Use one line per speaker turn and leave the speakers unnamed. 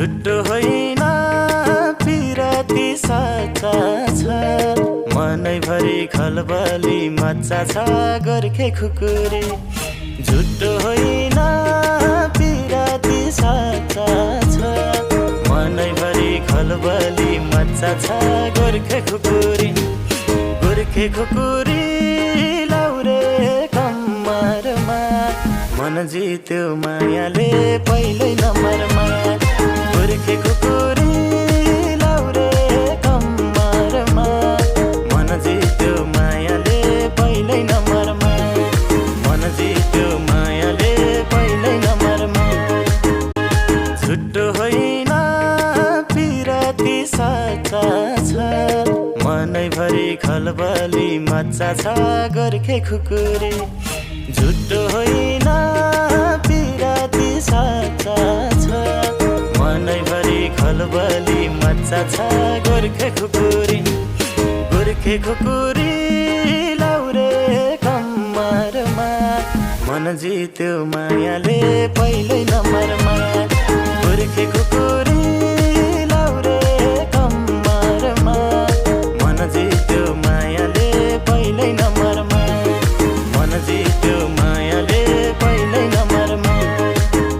झुट्टो होइन पिराती साचा छ मनैभरि खलबली मच्चा छ गोर्खे खुकुरी झुट्टो होइन पिराती साचा छ मनैभरि खलबली मच्चा छ गोर्खे खुकुरी लाउरे कम्मरमा मन जित्यो मायाले पहिल्यै नम्बरमा गोर्खे खुकुरी लाउरे कम्मरमा मन जित्यो मायाले पहिल्यै नम्बरमा मन जित्यो मायाले पहिल्यै नम्बरमा झुट्टो होइन पिराती साचा छ मनैभरि खलबली मच्चा छ गोर्खे खुकुरी झुट्टो होइन पिराती साचा छ मनैभरि खलबली मच्चा छ गोर्खे खुकुरी लाउरे कम्मरमा मन जित्यो मायाले पहिल्यै नम्बर